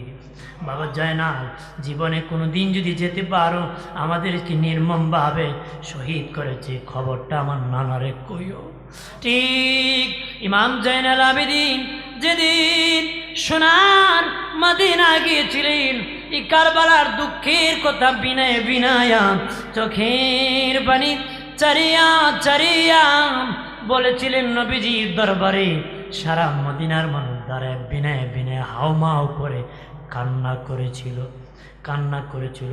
Speaker 1: বাবা জয়নাল। জীবনে কোনো দিন যদি যেতে পারো, আমাদেরকে নির্মমভাবে শহীদ করেছে খবরটা আমার নানারে কইও। ঠিক ইমাম জয়নাল আবেদিন যেদিন সোনার মদিনা গিয়েছিলেন, এই কারবালার দুঃখের কথা বিনয় বিনায়া চোখের পানি চারিয়া চারিয়া বলেছিলেন নবীজির দরবারে। সারা মদিনার মানুষ দ্বারা বিনয় বিনয় হাওমাও করে কান্না করেছিল।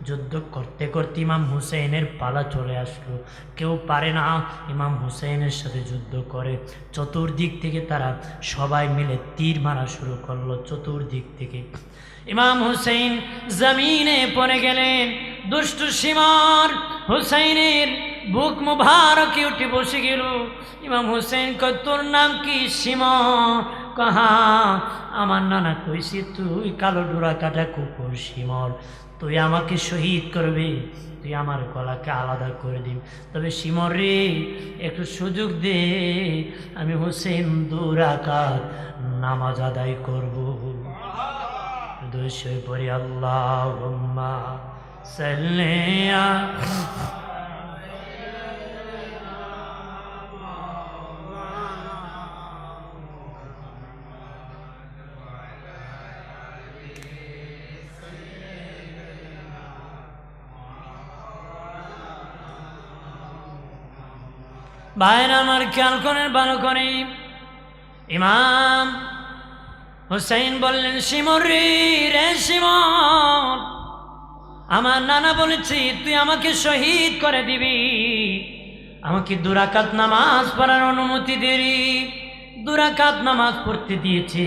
Speaker 1: যুদ্ধ করতে করতে ইমাম হুসেনের পালা চলে আসলো। কেউ পারে না ইমাম হুসেনের সাথে যুদ্ধ করে। চতুর্দিক থেকে তারা সবাই মিলে তীর মারা শুরু করলো চতুর্দিক থেকে। ইমাম হুসেন জমিনে পড়ে গেলেন। দুষ্ট শিমর হুসেনের বুক মুবারকে উঠে বসে গেল। ইমাম হুসেন কয়, তোর নাম কি? শিমর। কাহা আমার নানা কইছি তুই কালো ডোরা কাটা কুকুর শিমর, তুই আমাকে শহীদ করবে, তুই আমার গলাকে আলাদা করে দিবি। তবে শিমর রে, একটু সুযোগ দে, আমি হুসেন 2 রাকাত নামাজ আদায় করবো। দুশো পড়ি আল্লাহুম্মা সাল্লি ভাইরা আমার খেয়াল করেন ভালো করে। ইমাম হুসাইন বললেন, শিমর রে শিমর, আমার নানা বলেছি তুই আমাকে শহীদ করে দিবি, আমাকে 2 রাকাত নামাজ পড়ার অনুমতি দিবি। 2 রাকাত নামাজ পড়তে দিয়েছে।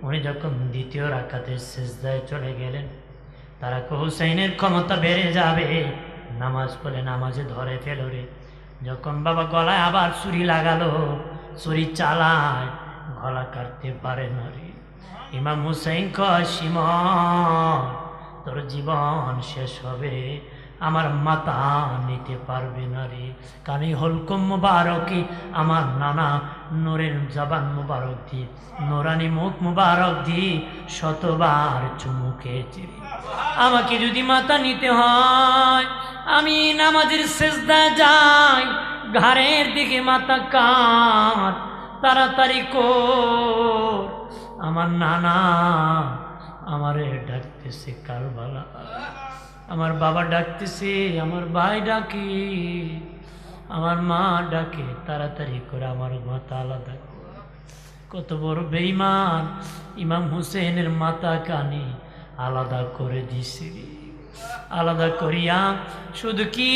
Speaker 1: উনি যখন 2য় রাকাতের সিজদায় চলে গেলেন, তারা হুসাইনের ক্ষমতা বেড়ে যাবে, নামাজ পড়ে নামাজে ধরে ফেল রে। যখন বাবা গলায় আবার ছুরি লাগালো, ছুরি চালায়, গলা কাটতে পারে না রে। ইমাম হুসাইন কয়, শিমর তোর জীবন শেষ হবে, আমার মাথা নিতে পারবে না রে। কারণ হলকুম মুবারকি আমার নানা নূরের জবান মুবারক দিয়ে, নোরানি মুখ মুবারক দিয়ে 100বার চুমু খেয়েছি। আমাকে যদি মাথা নিতে হয়, আমি নামাজের সিজদায় যাই, ঘাড়ের দিকে মাথা কাট, তাড়াতাড়ি কর। আমার নানা আমারে ডাকতেছে কারবালা, আমার বাবা ডাকতেছে, আমার ভাই ডাকে, আমার মা ডাকে, তাড়াতাড়ি করে আমার মাথা আলাদা কর। কত বড় বেঈমান! ইমাম হুসেনের মাথা কানি আলাদা করে দিছে। আলাদা করিয়া শুধু কি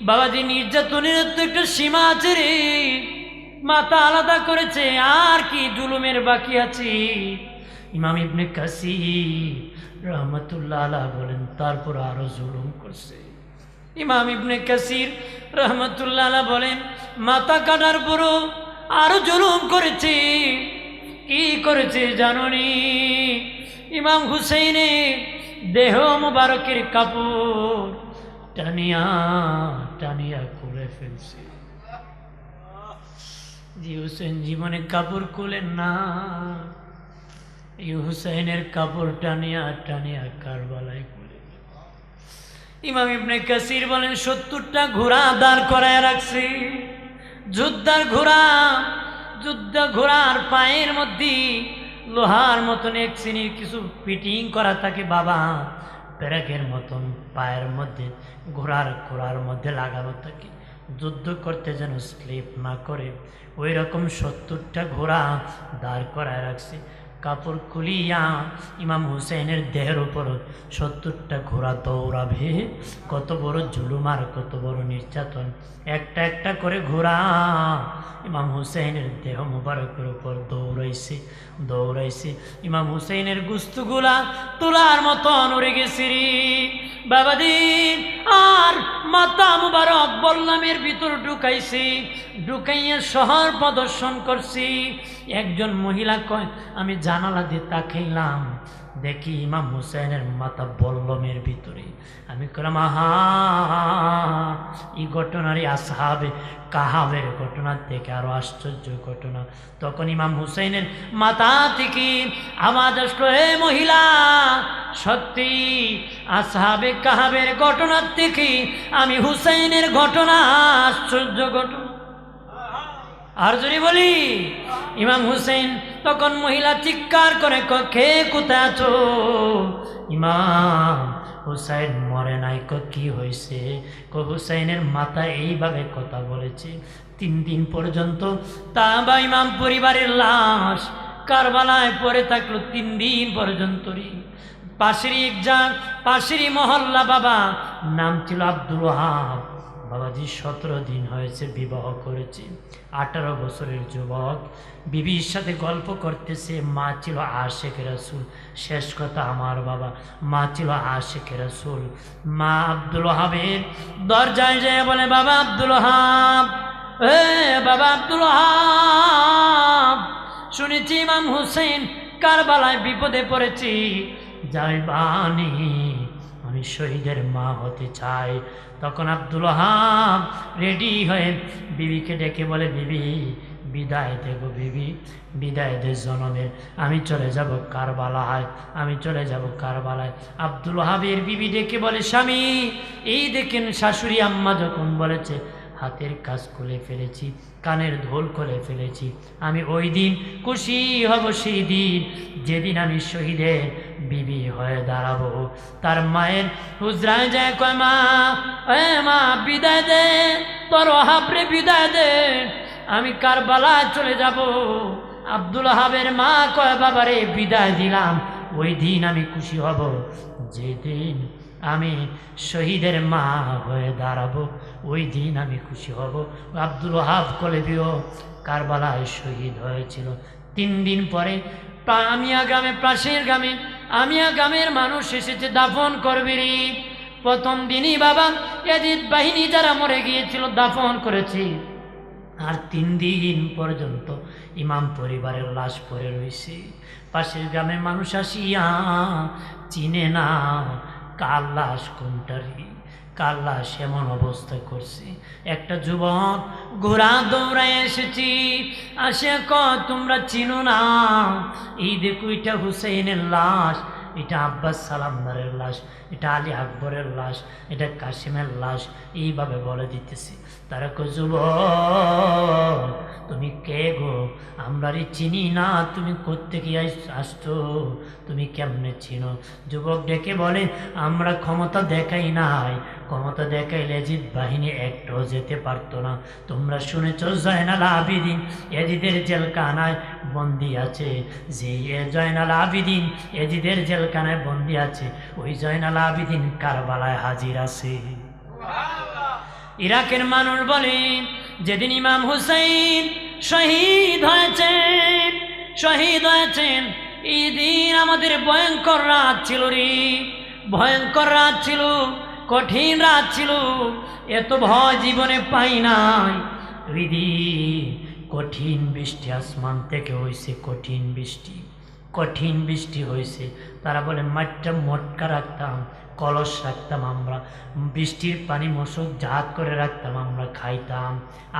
Speaker 1: বাবাজি নির্যাতনের তো একটা সীমা আছে রে। মাথা আলাদা করেছে, আর কি জুলুমের বাকি আছে। ইমাম ইবনে কাসির রহমতুল্লাহ আলাইহ বলেন, তারপর আরো জুলুম করছে। ইমাম ইবনে কাসির রহমতুল্লাহ আলাইহ বলেন, মাথা কাটার পরও আরো জুলুম করেছে। কি করেছে জানোনি? ইমাম হুসেইনে দেহ মুবারকের কাপড় টানিয়া টানিয়া খুলে ফেলছে। জি হুসেন জীবনে কাপড় খুলেন না, এই হুসেনের কাপড় টানিয়া টানিয়া কারবালায় খুলে। ইমাম ইবনে কাসির বলেন, 70টা ঘোড়া দাঁড় করায় রাখছে, যুদ্ধার ঘোড়া। যুদ্ধ ঘোড়ার পায়ের মধ্যে লোহার মতন এক শ্রেণীর কিছু ফিটিং করা থাকে বাবা, প্যারাকের মতন পায়ের মধ্যে ঘোড়ার মধ্যে লাগানো থাকে, যুদ্ধ করতে যেন স্লিপ না করে। ওই রকম 70টা ঘোড়া দাঁড় করায় রাখছে। কাপড় খুলিয়া ইমাম হুসেনের দেহের উপর 70টা ঘোড়া দৌড়াবে। কত বড় জুলুম আর কত বড় নির্যাতন! একটা একটা করে ঘোড়া ইমাম হুসেনের দেহ মুবারকের উপর দৌড়াইছে। ইমাম হুসেনের গুস্তুগুলা তোলার মতন উড়ে গেছে রে বাবাদিন। আর মাথা মুবারক বল্লামের ভিতর ঢুকাইয়া শহর প্রদর্শন করছি। একজন মহিলা কয়, আমি জানালা দিয়ে তাকাইলাম, দেখি ইমাম হুসেনের মাথা বল্লমের ভিতরে। আমি কলাম, আহা, এই ঘটনারই আসহাবে কাহাবের ঘটনার থেকে আরো আশ্চর্য ঘটনা। তখন ইমাম হুসেনের মাথা থেকে আওয়াজ আসলো, হে মহিলা, সত্যি আসহাবে কাহাবের ঘটনার থেকে আমি হুসেনের ঘটনা আশ্চর্য ঘটনা। আর যদি বলি ইমাম হুসেন, তখন মহিলা চিৎকার করে, কে কোথায় আছো? ইমাম হুসাইন মরে নাই। কি হয়েছে? হুসাইনের মাথা এইভাবে কথা বলেছে। 3 দিন পর্যন্ত তা বা ইমাম পরিবারের লাশ কারবালায় পড়ে থাকলো 3 দিন পর্যন্তই। পাশেরই মহল্লা বাবা, নাম ছিল আব্দুল ওয়াহাব। বাবাজি 17 দিন হয়েছে বিবাহ করেছে, 18 বছরের যুবক, বিবির সাথে গল্প করতেছে। মা ছিল আশেক রাসূল। শেষ কথা আমার বাবা, মা ছিল আশেক রাসূল। মা আব্দুল ওয়াহাবের দরজায় যায় বলে, বাবা আব্দুল ওয়াহাব, বাবা আব্দুল ওয়াহাব, শুনেছি ইমাম হুসেন কারবালায় বিপদে পড়েছি, যাইবানি, আমি শহীদের মা হতে চাই। তখন আব্দুল ওয়াহাব রেডি হয়ে বিবিকে ডেকে বলে, বিবি বিদায় দেব, বিবি বিদায় দে জনমের, আমি চলে যাব কারবালায়, আমি চলে যাব কারবালায়। আব্দুল ওয়াহাবের বিবি ডেকে বলে, স্বামী এই দেখেন শাশুড়ি আম্মা যখন বলেছে, হাতের কাজ খুলে ফেলেছি, কানের ধোল খুলে ফেলেছি, আমি ওই দিন খুশি হব সেই দিন যেদিন আমি শহীদের বিবি হয়ে দাঁড়াবো। তার মায়ের হুজরায় যায়, কয় মা, মা বিদায় দে, তোর ওয়াহাবরে বিদায় দে, আমি কারবালায় চলে যাব। আব্দুল ওয়াহাবের মা কয়, বাবারে বিদায় দিলাম, ওই দিন আমি খুশি হব যেদিন আমি শহীদের মা হয়ে দাঁড়াবো, ওই দিন আমি খুশি হব। আব্দুল ওয়াহাব কলেবিও কারবালায় শহীদ হয়েছিল। 3 দিন পরে আমিয়া গ্রামে, পাশের গ্রামে আমিয়া গ্রামের মানুষ এসেছে দাফন করবি। প্রথম দিনই বাবা ইয়াজিদ বাহিনী যারা মরে গিয়েছিল দাফন করেছি, আর 3 দিন পর্যন্ত ইমাম পরিবারের লাশ পড়ে রয়েছে। পাশের গ্রামের মানুষ আসিয়া চিনে না কার লাশ কোনটারি, কার লাশ এমন অবস্থা করছে। একটা যুবক ঘোড়া দৌড়ায় এসেছি, আসে কয়, তোমরা চিনো না, এই দেখো এটা হুসেইনের লাশ, এটা আব্বাস সালামদারের লাশ, এটা আলী আকবরের লাশ, এটা কাসিমের লাশ, এইভাবে বলে দিতেছি। তারা কয়, যুবক তুমি কে গো, আমরা চিনি না, তুমি কোত্থেকে আসছো, তুমি কেমনে চিনো? যুবক ডেকে বলে, আমরা ক্ষমতা দেখাই নাই, ক্ষমতা দেখাইলে ইয়াজিদ বাহিনী একটাও যেতে পারতো না। তোমরা শুনেছ জয়নাল আবিদিন ইয়াজিদের জেলখানায় বন্দি আছে, যে জয়নাল আবিদিন ইয়াজিদের জেলখানায় বন্দি আছে, ওই জয়নাল আবিদিন কারবালায় হাজির আছে। ইরাকের মানুষ বলে, যেদিন ইমাম হুসাইন শহীদ হয়েছেন, এই দিন আমাদের ভয়ঙ্কর রাত ছিল রে, ভয়ঙ্কর রাত ছিল, কঠিন রাত ছিল, এত ভয় জীবনে পাই নাই। কঠিন বৃষ্টি আসমান থেকে হয়েছে, কঠিন বৃষ্টি হয়েছে। তারা বলে মাঠটা মটকা রাখতাম, কলস রাখতাম আমরা, বৃষ্টির পানি মশক জাত করে রাখতাম, আমরা খাইতাম।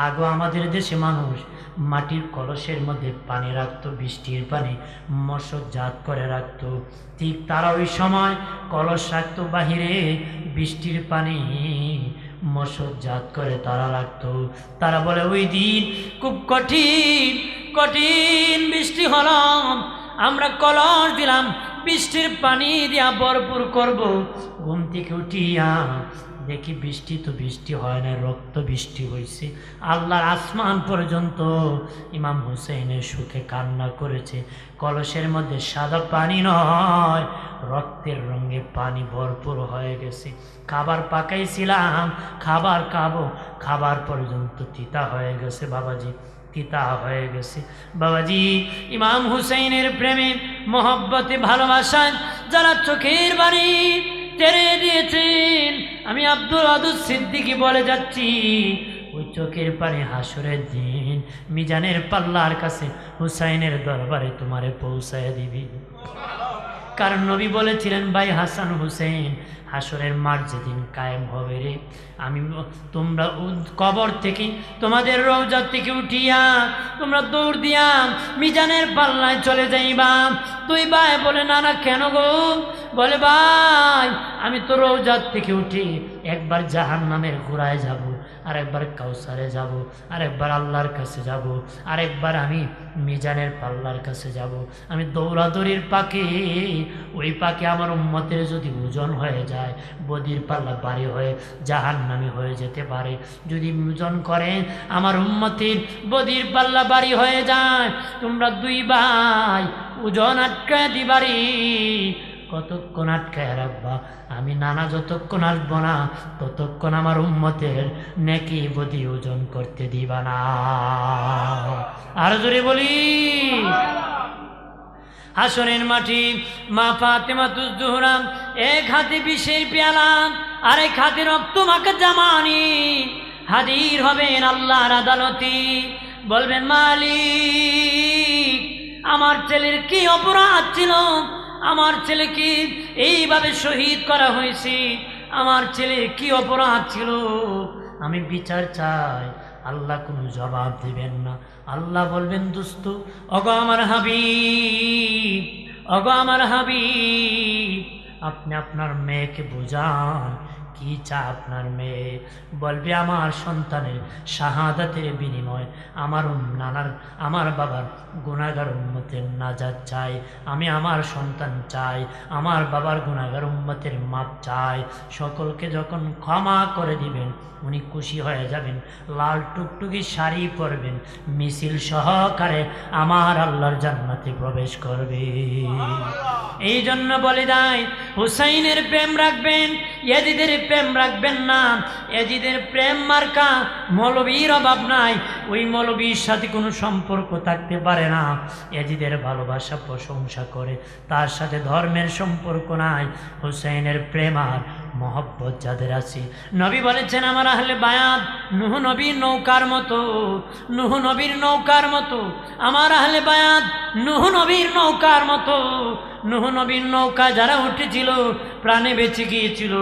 Speaker 1: আগো আমাদের দেশে মানুষ মাটির কলসের মধ্যে পানি রাখতো, বৃষ্টির পানি মশক জাত করে রাখতো। ঠিক তারা ওই সময় কলস রাখতো বাহিরে, বৃষ্টির পানি মশক জাত করে তারা রাখতো। তারা বলে ওই দিন খুব কঠিন বৃষ্টি হলো, আমরা কলস দিলাম, বৃষ্টির পানি দিয়া ভরপুর করব। ঘুম থেকে উঠিয়া দেখি বৃষ্টি তো বৃষ্টি হয় না, রক্ত বৃষ্টি হয়েছে। আল্লাহর আসমান পর্যন্ত ইমাম হুসেইনের সুখে কান্না করেছে। কলসের মধ্যে সাদা পানি নয়, রক্তের রঙে পানি ভরপুর হয়ে গেছে। খাবার পাকাইছিলাম, খাবার খাবো, খাবার পর্যন্ত তিতা হয়ে গেছে বাবাজি, তিতা হয়ে গেছে বাবাজি। ইমাম হুসেইনের প্রেমে মহব্বতে ভালোবাসায় যারা চোখের বাড়ি তেরে দিয়েছেন, আমি আব্দুল ওয়াদুদ সিদ্দিকী বলে যাচ্ছি, ওই চোখের পানি হাসরের দিন মিজানের পাল্লার কাছে হুসাইনের দরবারে তোমারে পৌঁছায় দিবি। কারণ নবী বলেছিলেন, ভাই হাসান হুসেন হাসরের মাঠ যেদিন কায়েম হবে রে, আমি তোমরা কবর থেকে তোমাদের রওজা থেকে উঠিয়া তোমরা দৌড় দিয়া মিজানের পাল্লায় চলে যাইবা। তুই ভাই বলে, না না কেন গো? বলে, ভাই আমি তো রওজা থেকে উঠি একবার জাহান্নামের ঘোড়ায় যাব, আরেকবার কাউসারে যাব, আরেকবার আল্লাহর কাছে যাব, আরেকবার আমি মিজানের পাল্লার কাছে যাব। আমি দৌড়াদৌড়ির পাকে, ওই পাকে আমার উম্মতের যদি ওজন হয়ে যায়, বদির পাল্লা ভারী হয়ে জাহান্নামী হয়ে যেতে পারে। যদি ওজন করে আমার উম্মতের বদির পাল্লা ভারী হয়ে যায়, তোমরা দুই ভাই ওজন আটকায় দিবারি। কতক্ষণ আটকায় রাখবা? আমি নানা যতক্ষণ আসবো না ততক্ষণ আমার উম্মতের নেকি বদি ওজন করতে দিবা না। আর জোরে বলি। হাসরের মাটি মা ফাতেমাতুজ জোহরা এক হাতে বিষের পেয়ালা আরেক হাতে রক্ত মাখা জামানি হাজির হবেন আল্লাহর আদালতে। বলবেন, মালিক, আমার ছেলের কি অপরাধ ছিল? আমার ছেলেকে এইভাবে শহীদ করা হয়েছে, আমার ছেলের কি অপরাধ ছিল? আমি বিচার চাই। আল্লাহ কোনো জবাব দিবেন না। আল্লাহ বলবেন, দোস্ত, ওগো আমার হাবিব, ওগো আমার হাবিব, আপনি আপনার মেয়েকে বুঝান কি চা আপনার মেয়ে? বলবে, আমার সন্তানের শাহাদাতের বিনিময় আমার নানার, আমার বাবার গুনাহগার উম্মতের নাজাত চাই। আমি আমার সন্তান চাই, আমার বাবার গুনাহগার উম্মতের মাপ চাই। সকলকে যখন ক্ষমা করে দিবেন উনি খুশি হয়ে যাবেন, লাল টুকটুকি শাড়ি পরবেন, মিছিল সহকারে আমার আল্লাহর জান্নাতে প্রবেশ করবে। এই জন্য বলে দেয়, হুসাইনের প্রেম রাখবেন, ইয়াজিদের প্রেম রাখবেন না। ইয়াজিদের প্রেম মার্কা মৌলবীর অভাব নাই, ওই মৌলবীর সাথে কোনো সম্পর্ক থাকতে পারে না। ইয়াজিদের ভালোবাসা প্রশংসা করে, তার সাথে ধর্মের সম্পর্ক নাই। হুসাইনের প্রেম আর মহব্বত যাদের আছে, নবী বলেছেন, আমার আহলে বায়াত নূহ নবীর নৌকার মতো, নূহ নবীর নৌকার মতো। আমার আহলে বায়াত নূহ নবীর নৌকার মতো। নূহ নবীর নৌকা যারা উঠেছিল প্রাণে বেঁচে গিয়েছিল,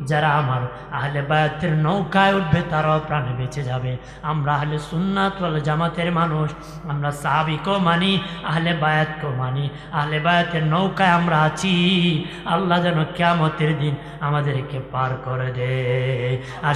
Speaker 1: যারা আমার আহলে বায়াতের নৌকায় উঠবে তারাও প্রাণে বেঁচে যাবে। আমরা আহলে সুন্নাত ওয়াল জামাতের মানুষ, আমরা সাহাবীকেও মানি, আহলে বায়াতকেও মানি। আহলে বায়াতের নৌকায় আমরা আছি। আল্লাহ যেন কিয়ামতের দিন আমাদেরকে পার করে দেয়। আর